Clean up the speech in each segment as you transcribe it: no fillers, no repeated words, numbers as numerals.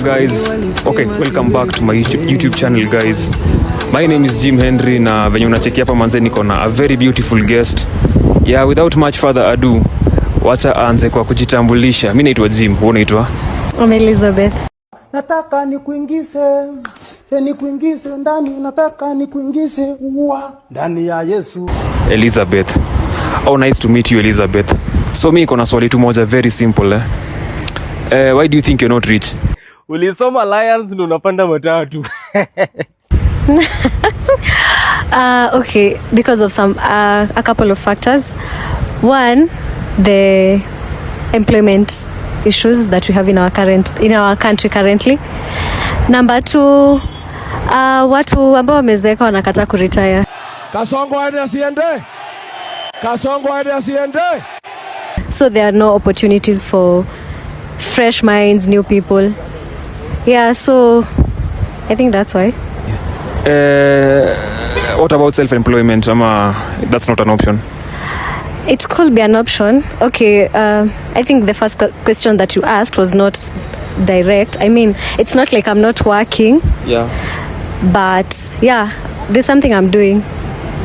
guys? Okay, welcome back to my YouTube channel guys. My name is Jim Henry na venye unacheki hapa manze niko na a very beautiful guest. Yeah, without much further ado, wacha aanze kwa kujitambulisha. Mimi naitwa Jim, wewe unaitwa? Elizabeth. Nataka nikuingize ndani, nataka nikuingize ndani ya Yesu. Elizabeth. Oh, nice to meet you Elizabeth. So mimi niko na swali tu moja very simple why do you think you're not rich? Ulisoma Lions ndo unapanda matatu. Okay, because of some a couple of factors. One, the employment issues that we have in our country currently. Number two, watu ambao wamezeeka wanakataa kuretire. Kasongo hadi asiende. So there are no opportunities for fresh minds, new people. Yeah, so I think that's why. What about self-employment? That's not an option. It could be an option. Okay, I think the first question that you asked was not direct. I mean, it's not like I'm not working. Yeah. But yeah, there's something I'm doing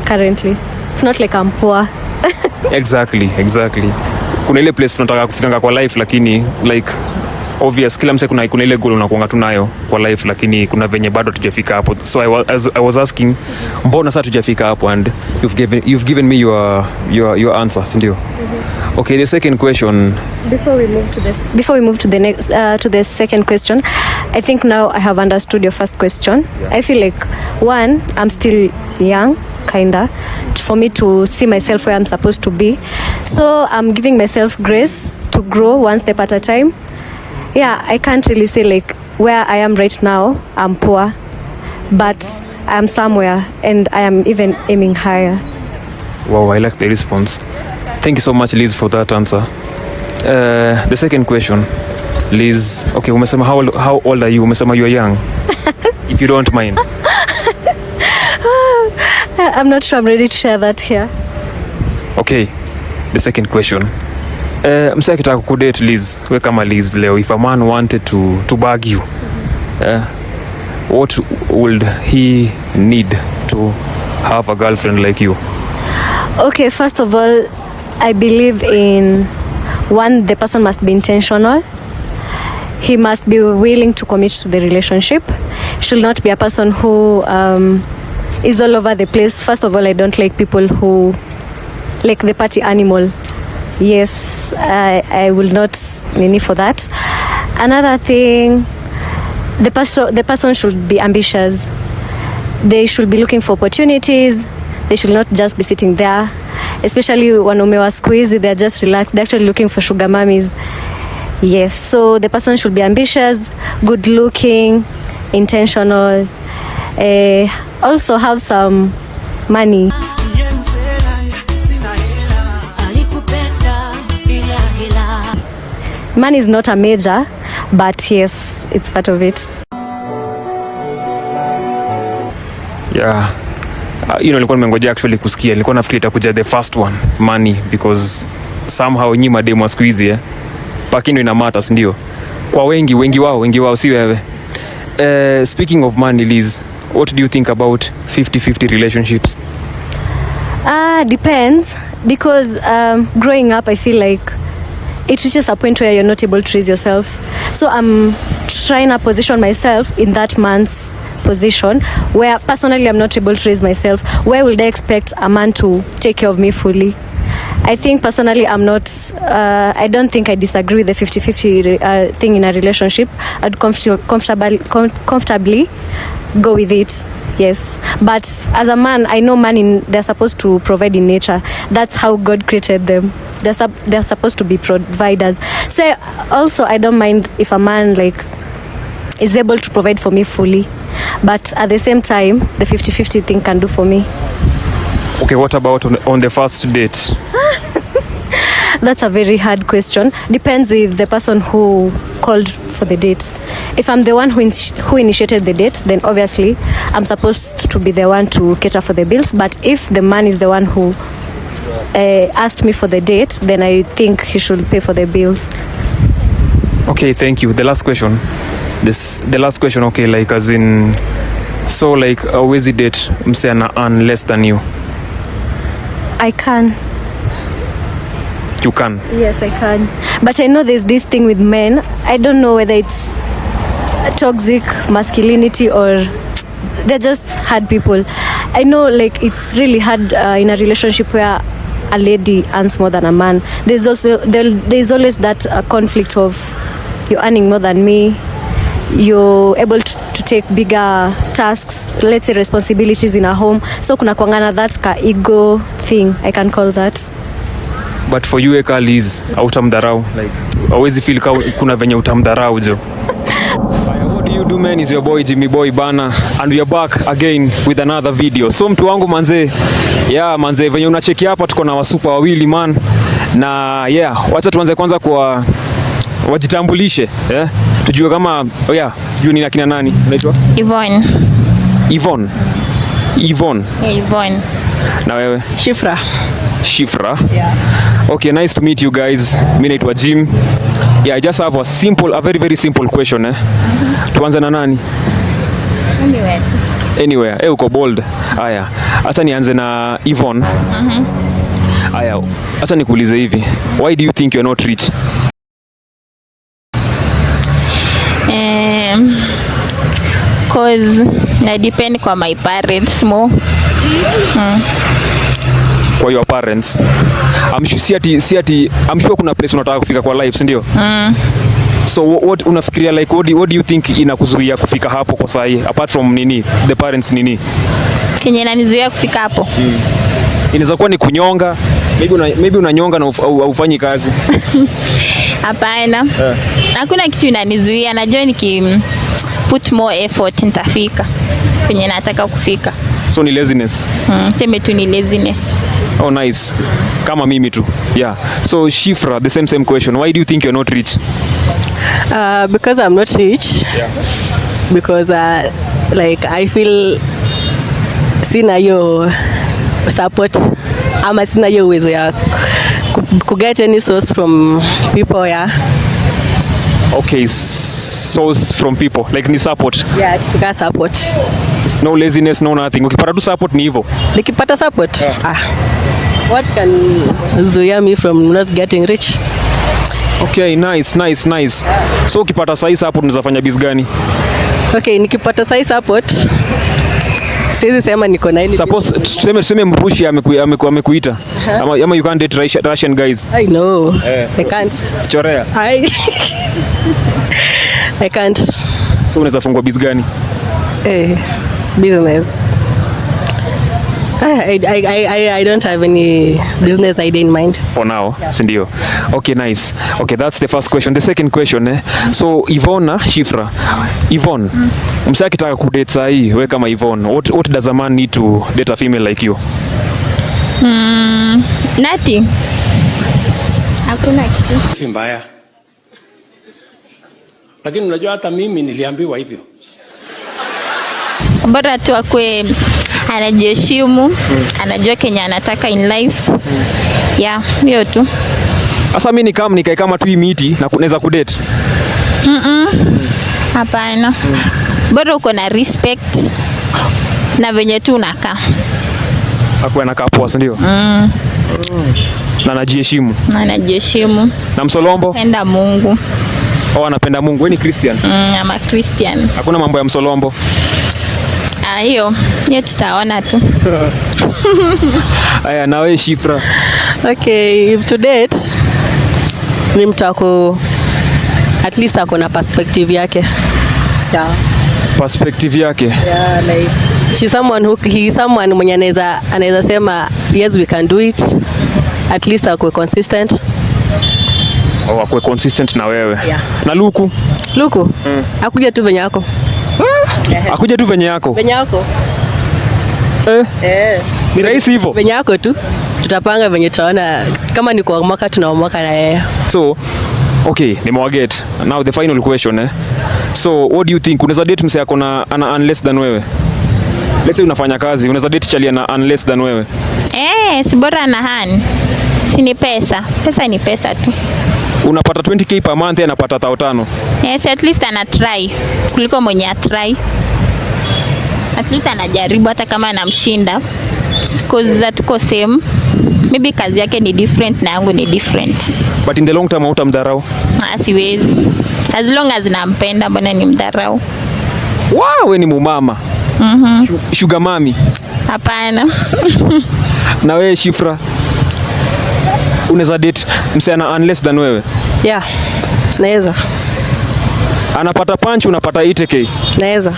currently. It's not like I'm poor. Exactly. Kuna ile place tunataka kufika kwa life lakini like obvious kila mse kuna ile goal unakuanga tunayo kwa life lakini kuna venye bado tujafika hapo. So I was asking mbona sasa tujafika hapo, and you've given me your answer, sindio? Okay, the second question. Before we move to the next to the second question, I think now I have understood your first question. Yeah. I feel like one, I'm still young kinda for me to see myself where I'm supposed to be. So I'm giving myself grace to grow one step at a time. Yeah, I can't really say like where I am right now, I'm poor, but I'm somewhere and I am even aiming higher. Wow, I like the response. Thank you so much, Liz, for that answer. The second question, Liz. Okay, umesema how old are you? Umesema you are young. If you don't mind. I'm not sure I'm ready to share that here. Okay, the second question. Msa akitaka kudate Liz, we kama Liz leo, if a man wanted to bag you, what would he need to have a girlfriend like you? Okay, first of all, I believe in one, the person must be intentional. He must be willing to commit to the relationship. Should not be a person who is all over the place. First of all, I don't like people who like the party animal. Yes, I will not nini for that. Another thing, the person should be ambitious. They should be looking for opportunities. They should not just be sitting there. Especially wanaume wa siku hizi, they're just relaxed. They're actually looking for sugar mummies. Yes, so the person should be ambitious, good looking, intentional. Also have some money. Money is not a major, but yes, it's part of it. Yeah. Nilikuwa nimengojea actually kusikia. Nilikuwa nafikiri itakuja the first one, money, because somehow nyinyi mademu wa siku hizi pakino ina matters, ndio. Kwa wengi wao si wewe. Speaking of money, Liz, what do you think about 50-50 relationships? Depends, because growing up I feel like it reaches a point where you're not able to raise yourself. So I'm trying to position myself in that man's position where personally I'm not able to raise myself. Where would I expect a man to take care of me fully? I think personally I'm not, I don't think I disagree with the 50-50 thing in a relationship. I'd comfortably go with it. Yes, but as a man, I know they're supposed to provide in nature. That's how God created them. They're supposed to be providers. So also I don't mind if a man like is able to provide for me fully, but at the same time the 50-50 thing can do for me. Okay, what about on the first date? That's a very hard question. Depends with the person who called for the date. If I'm the one who initiated the date, then obviously I'm supposed to be the one to cater for the bills. But if the man is the one who asked me for the date, then I think he should pay for the bills. Okay, thank you. The last question. the last question, okay, like as in, so like always date mse ana earn less than you? I can. You can? Yes, I can. But I know there's this thing with men. I don't know whether it's toxic masculinity or they're just hard people. I know like it's really hard in a relationship where a lady earns more than a man. There's always that conflict of you're earning more than me. You're able to take bigger tasks, let's say responsibilities in a home. So kuna kuangana that ka ego thing, I can call that. But for you Eka Liz, utamdharau, like always feel kuna venye utamdharau jo. What do you do man, is your boy Jimmy Boy bana, and we are back again with another video. So mtu wangu manze, yeah manze, venye unacheki hapa tuko na wasupa wawili man, na yeah, wacha tuanze kwanza kwa wajitambulishe, yeah? Tujue kama juu ni akina nani? Unaitwa? Yvonne. Yvonne. Yvonne. Yeah, Yvonne. Na wewe? Shifra. Shifra. Yeah. Okay, nice to meet you guys. Mimi naitwa Jim. Yeah, I just have a very very simple question Tuanze na nani? Anywhere. Uko bold. Haya. Acha nianze na Yvonne. Haya. Acha nikuulize hivi. Why do you think you're not rich? Cause I depend kwa my parents more. Kwa your parents. I'm sure kuna place unataka kufika kwa life, si ndio? So what unafikiria like what do you think inakuzuia kufika hapo kwa sahi apart from the parents Kenye inanizuia kufika hapo? Inaweza kuwa ni kunyonga, maybe unanyonga na ufanyi kazi. Hapana. Hakuna kitu inanizuia, najua put more effort nitafika kwenye nataka kufika. So ni laziness? Sema tu ni laziness. Oh nice. Kama mimi tu. Yeah. So Shifra, the same question. Why do you think you're not rich? Because I'm not rich. Yeah. Because like I feel sina hiyo support ama sina hiyo uwezo ya get any source from people, yeah. Okay, source from people like ni support. Yeah, to support. No laziness, no nothing. Ukipata tu support ni hivyo. Nikipata support? What can zuia me from not getting rich? Okay, nice. So ukipata sahi support unaweza fanya biz gani? Okay, nikipata sahi support siwezi sema niko na suppose tuseme Mrushi amekuita ama you can't date Russian guys. I know. I can't. Chorea. I can't. So unaweza fungua biz gani? Business. I don't have any business idea in mind for now. Yeah. Sindio? Okay, nice. Okay, that's the first question. The second question so Yvonne Shifra. Yvonne, msaki akitaka kudate sahi wewe kama Yvonne, what does a man need to date a female like you? Nothing. Hakuna kitu. Si mbaya. Lakini unajua hata mimi niliambiwa hivyo. Bora tu akwe anajiheshimu, anajua kenye anataka in life. Yeah, hiyo tu. Sasa mimi nikae kama tu hii miti na naweza kudate? Hapana. Bora uko na respect na venye tu unakaa. Akwe anakaa poa, ndio? Na anajiheshimu. Na msolombo? Penda Mungu. Anapenda Mungu. Wewe ni Christian? I'm a Christian. Hakuna mambo ya msolombo? Hiyo tutaona tu. Aya, na wewe Shifra? Okay, if to date ni mtu ako at least ako na perspective yake. Yeah. Perspective yake? Yeah, like he is someone mwenye anaweza sema yes we can do it. At least ako consistent. Akwe consistent na wewe. Yeah. Na Luku? Akuja tu venye yako. Akuja tu venye yako? Venye yako. Ni rahisi hivyo? Venye yako tu. Tutapanga venye tutaona kama ni kwa mwaka tunaomwaka na yeye. So, okay, nimewaget. Now the final question So, what do you think? Unaweza date mse yako ana less than wewe? Let's say unafanya kazi, unaweza date chali ana less than wewe? Si bora na hani. Si ni pesa. Pesa ni pesa tu. Unapata 20k per month, anapata 5,000. Yes, at least ana try kuliko mwenye atry. At least anajaribu hata kama anamshinda. Because za tuko same. Maybe kazi yake ni different na yangu ni different. But in the long term hautamdharau. Siwezi. As long as nampenda, mbona ni mdharau? Wow, wewe ni mumama. Sugar mami. Hapana. Na wewe Shifra, unaweza date msichana unless than wewe? Yeah, naweza. Anapata punch, unapata 80k. Naweza.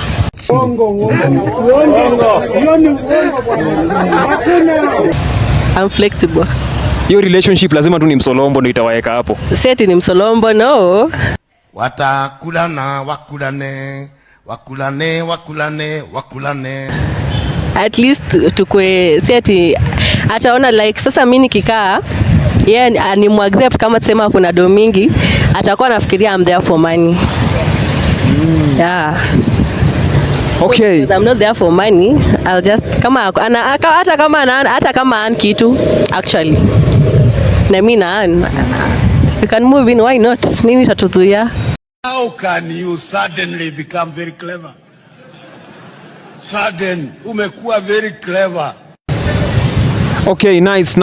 I'm flexible. Hiyo relationship lazima tu ni msolombo ndio itawaeka hapo. Seti ni msolombo, no. Watakulana wakulane wakulane wakulane wakulane. At least tukue seti ataona like sasa mimi nikikaa yeye ni muaccept kama tusema kuna do mingi atakuwa anafikiria I'm there for money. Yeah. Okay. Because I'm not there for money. I'll just hata kama an kitu actually. Na mimi na we can move in, why not? Nini tatuzuia? How can you suddenly become very clever? Sudden, umekuwa very clever. Okay, nice.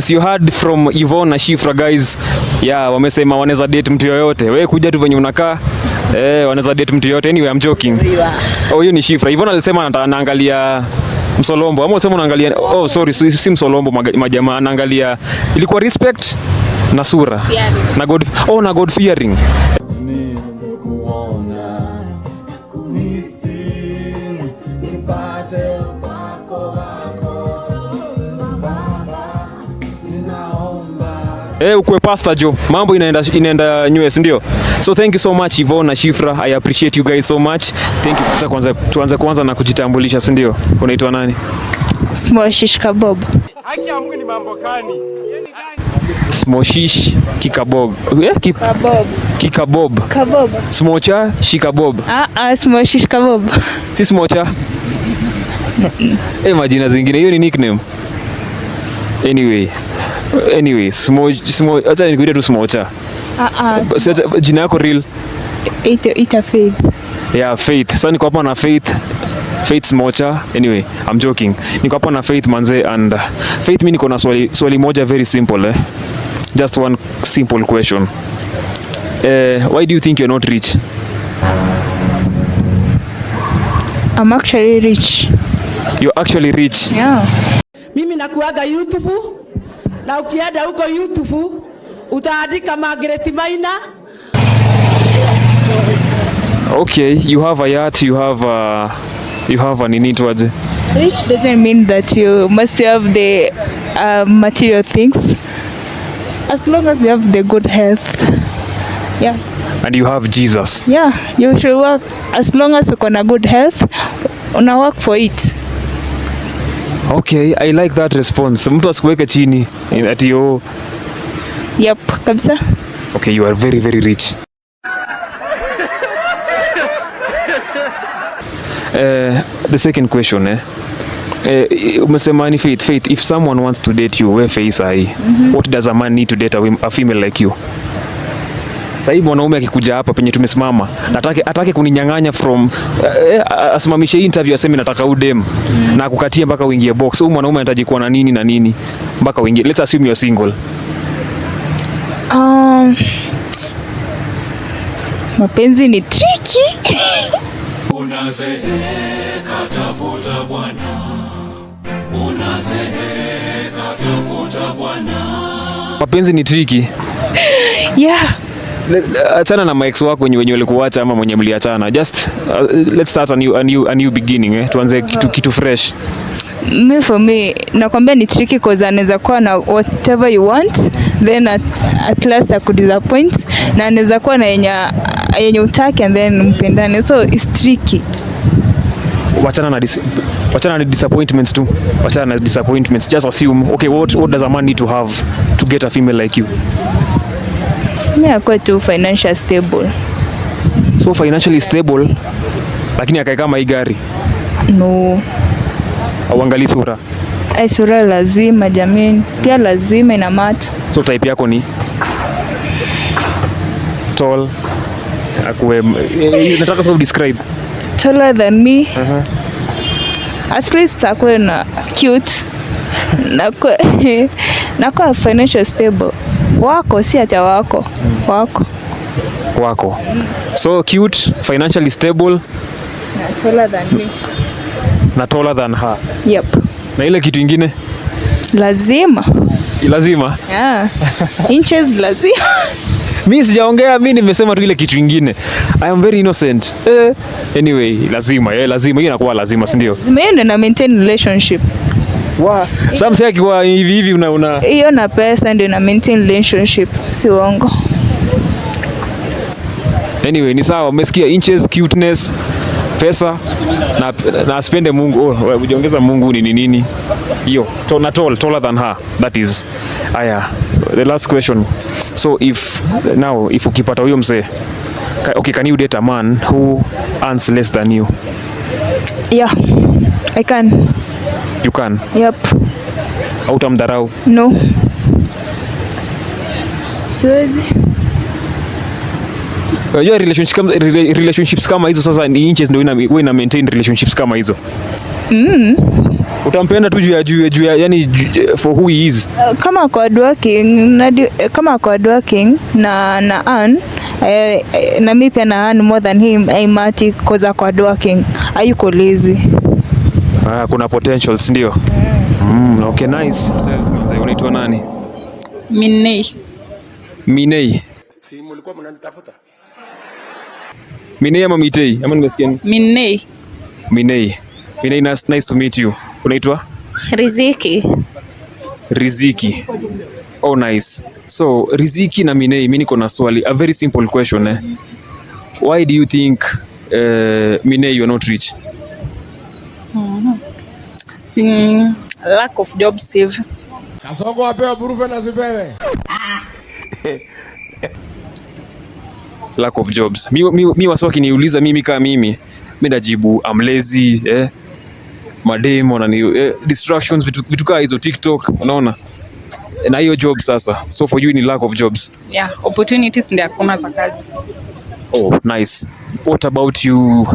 You heard from Yvonne na Shifra guys. Yeah, wamesema wanaweza date mtu yoyote. Wewe kuja tu venye unakaa. Wanaweza date mtu yoyote. Anyway, I'm joking. Oh, hiyo ni Shifra. Yvonne alisema anaangalia msolombo. Ama usema unaangalia sorry, si msolombo majamaa, anaangalia ilikuwa respect na sura. Na God fearing. Ukwe pastor Jo, mambo inaenda US ndio. So thank you so much Yvonne na Shifra. I appreciate you guys so much. Thank you. Tuanze na kujitambulisha, si ndio? Unaitwa nani? Smoshish Kabob. Haki ya Mungu ni mambo gani? Smoshish Kikabob. Kabob. Kikabob. Kabob. Smocha Shikabob. Smoshish Kabob. Si Smocha. Majina zingine, hiyo ni nickname. Anyway, acha nikuite tu Smocha. Jina yako real? Ita Faith. Yeah, Faith. Sasa niko hapa na Faith Smocha. Anyway, I'm joking. Niko hapa na Faith manze, and Faith, mimi niko na swali moja very simple. Just one simple question. Why do you think you're not rich? I'm actually rich. You're actually rich? Yeah. Mimi nakuaga YouTube na ukienda huko YouTube utaandika Margaret Maina. Okay, you have a yacht, you have a nini towards. Rich doesn't mean that you must have the material things. As long as you have the good health. Yeah. And you have Jesus. Yeah, you should work as long as you got good health. Una work for it. Okay, I like that response. Mtu asikuweke chini ati yo. Yep, kabisa. Okay, you are very very rich. The second question umesema ni Faith, if someone wants to date you, we face what does a man need to date a female like you? Sasa hivi mwanaume akikuja hapa penye tumesimama, atake kuninyang'anya from asimamishe interview aseme nataka udem na kukatia mpaka uingie box. Huyu mwanaume anahitaji kuwa na nini mpaka uingie. Let's assume you are single. Mapenzi ni tricky. Unazeeka tafuta Bwana. Unazeeka tafuta Bwana. Mapenzi ni tricky. Yeah. Achana na ex wako wenye walikuacha ama mwenye mliachana. Just let's start a new beginning. Tuanze kitu fresh. For me, nakwambia ni tricky because anaweza kuwa na whatever you want, then at last I could disappoint, na anaweza kuwa na yenye utaki and then mpendane, so it's tricky. Wachana na disappointments too. Wachana na disappointments. Just assume, okay, what does a man need to have to get a female like you? Mimi ako tu financially stable. So financially stable, lakini akae kama hii gari. No. Auangali sura. Sura lazima jamani. Pia lazima ina mata. So type yako ni? tall, akuwe nataka sasa describe. Taller than me. At least akuwe na cute. Na kwa financial stable. Wako si ata wako. Wako. So cute, financially stable. Na taller than me. Na taller than her. Yep. Na ile kitu ingine? Lazima. Yeah. Inches lazima. Mimi sijaongea, mimi nimesema tu ile kitu ingine. I am very innocent. Anyway, lazima hiyo inakuwa lazima, si ndio? Mimi na maintain relationship. Sasa msee akiwa hivi una hiyo na pesa ndio na maintain relationship, si uongo. Anyway, ni sawa, umesikia inches, cuteness, pesa na asipende Mungu. Ujiongeza Mungu ni nini? Hiyo, taller than her. That is. Aya, the last question. So if ukipata huyo msee, okay, can you date a man who earns less than you? Yeah, I can. You can? Yep. Hautamdharau? No. Siwezi. Unajua relationships kama hizo sasa ni inches ndio ina maintain relationships kama hizo. Utampenda tu juu ya yani for who he is. Kama kwa working na earn na mimi pia na earn more than him, aimati koza kwa working. Hayuko lazy. Kuna potentials ndio. Okay, nice. Mzee unaitwa nani? Minei. Si mlikuwa mnanitafuta? Minei ama Mitei? Ama nimesikia nini? Minei. Nice to meet you. Unaitwa? Riziki. Oh, nice. So, Riziki na Minei, mimi niko na swali. A very simple question. Why do you think Minei you are not rich? Lack of job save. Kasongo apewa burufe na sipewe. Lack of jobs. Mi waswaki niuliza mimi kama mimi najibu I'm lazy, mademo na distractions, vitu kama hizo, TikTok, unaona? Na hiyo job sasa. So for you ni lack of jobs. Yeah, opportunities ndio hakuna za kazi. Oh, nice. What about you?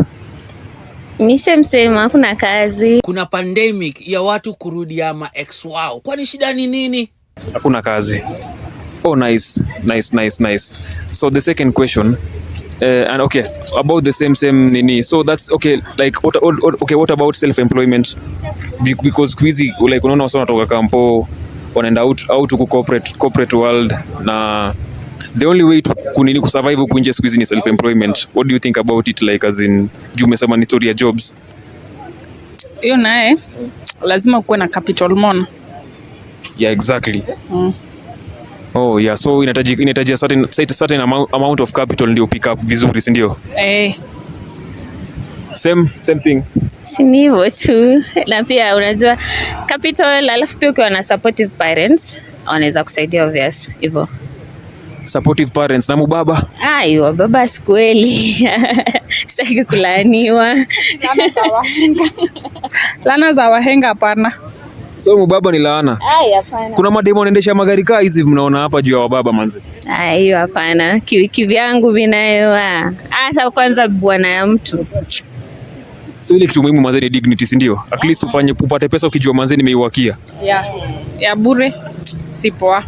Mimi sema hakuna kazi. Kuna pandemic ya watu kurudia ma ex wao. Kwani shida ni nini? Hakuna kazi. Oh, nice. So the second question, and okay, about the same nini. So that's okay. Like what about self-employment? Because quizi like unaona wasa wanatoka kampo wanaenda out to corporate world, na the only way to kusurvive huku nje squeeze ni self-employment. What do you think about it, like as in umesema ni story ya jobs? Hiyo naye lazima kuwe na capital mon. Yeah, exactly. Oh yeah, so inahitaji certain amount of capital ndio pick up vizuri, si ndio? Same thing. Si hivyo tu. Na pia unajua capital, alafu pia ukiwa na supportive parents wanaweza kusaidia obvious hivyo. Supportive parents na mubaba? Aiyo, baba sikweli. Sitaki kulaaniwa. Lana za wahenga hapana. So mubaba ni laana? Hapana. Kuna mademo wanaendesha magari kaa hizi mnaona hapa juu ya wababa manze. Hiyo hapana. Kivyangu binayo. Sasa kwanza bwana ya mtu. So ile kitu muhimu manze ni dignity, si ndio? At least upate pesa ukijua manze nimeiwakia. Ya bure si poa.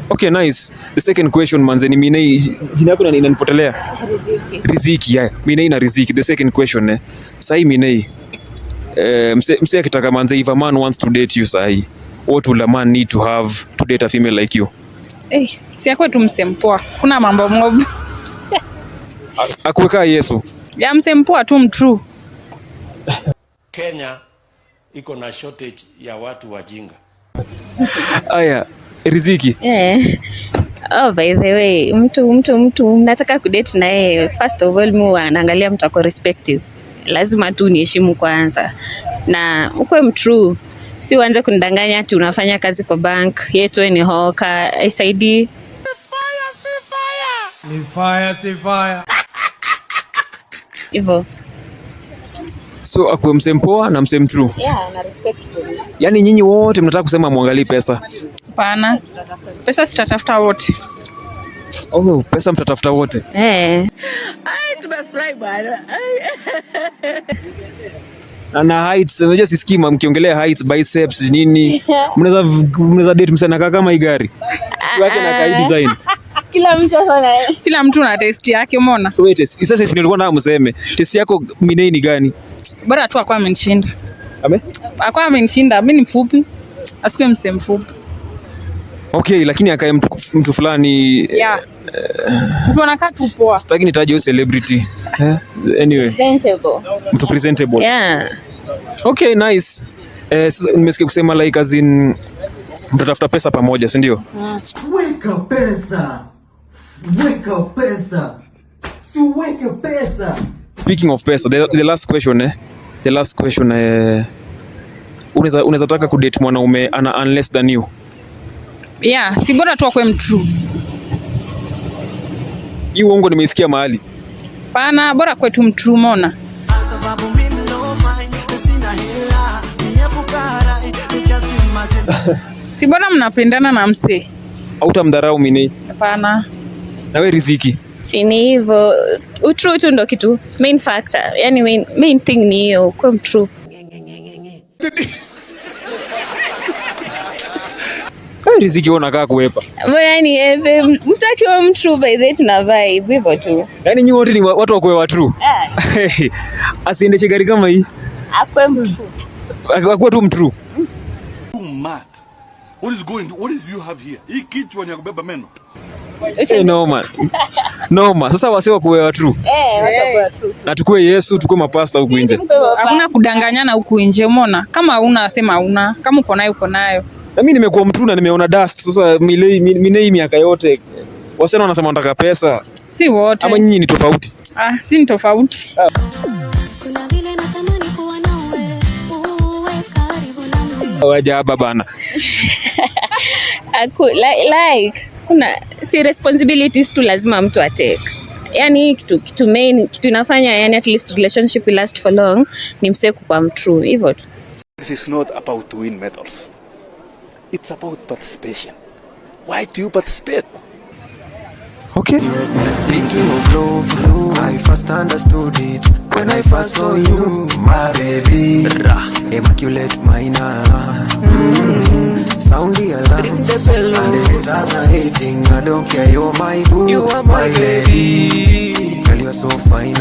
Okay, nice. The second question manze ni Minei, jina yako inanipotelea. Riziki. Yeah. Minei na Riziki. The second question Sai Minei. Mse akitaka manze, if a man wants to date you sahi, what will a man need to have to date a female like you? Si akwe tu msempoa. Kuna mambo mob. Akuweka Yesu. Ya msempoa tu mtrue. Kenya iko na shortage ya watu wajinga. Aya, Riziki. Oh, by the way, mtu nataka kudate naye, first of all mimi anaangalia mtu ako respective. Lazima tu niheshimu kwanza. Na ukwe mtrue. Si uanze kunidanganya ati unafanya kazi kwa bank, yetu ni hoka, isaidi. Ni fire. Hivyo. So akuwe msempoa na msem true. Na respectful. Yaani nyinyi wote mnataka kusema muangalie pesa? Hapana. Pesa sitatafuta wote. Oh, pesa mtatafuta wote. Tumefurahi bwana. Na heights, unajua sisikima mkiongelea heights, biceps nini. Mnaweza date msana kama hii gari. Yake na kai design. Kila mtu na taste yake umeona. So wait, sasa nilikuwa nataka mseme, taste yako Minei ni gani? Bora tu akwa amenishinda. Ame? Akwa amenishinda, mimi ni mfupi. Asiwe msem mfupi. Okay, lakini akae mtu fulani Yeah. Mtu anakaa tu poa. Sitaki nitaje celebrity. Anyway. Presentable. Mtu presentable. Yeah. Okay, nice. Sasa nimesikia kusema like as in mtatafuta pesa pamoja, si ndio? Weka pesa. Weka pesa. Si weka pesa. Speaking of pesa, the last question The last question unaweza taka kudate mwanaume ana less than you? Yeah, si bora tu akwe mtrue. Hii uongo nimeisikia mahali. Pana bora kwetu mtrue umeona. Si bora mnapendana na msee. Hautamdharau Minei. Hapana. Na wewe Riziki. Si ni hivyo. Utrue tu ndo kitu main factor. Yani main thing ni hiyo kwa mtrue. Riziki unakaa kuwepa. Mbona ni mtu akiwa mtrue by the way tuna vibe hivyo tu. Yaani nyinyi wote ni watu wa kuwa true. Asiendeshe gari kama hii. Akwe mtrue. Akwe tu mtrue. Mad. What is you have here? Hii kichwa ni ya kubeba meno. No man. Sasa wase wa kuwa true. Watu wa true. Na tukue Yesu, tukue mapasta huku nje. Hakuna kudanganyana huku nje umeona. Kama una sema una, kama uko nayo uko nayo. Na mimi nimekuwa mtu na nimeona dust. Sasa Minei miaka yote wasema wanasema wanataka pesa. Si wote. Ama nyinyi ni tofauti? Si ni tofauti. Kuna vile natamani kuwa nawe, uwe karibu nami. Wajaba bana. Kuna si responsibilities tu lazima mtu atake. Yani kitu main kitu inafanya yani at least relationship will last for long ni mseku kwa mtrue hivyo tu. This is not about win medals. It's about participation. Why do you participate? Okay. Speaking of love, I first understood it when I first saw you, my baby. Immaculate minor. Sound the alarm. Ring the bell. And the haters are hating. I don't care, you're my boo. You are my baby. Girl, you're so fine.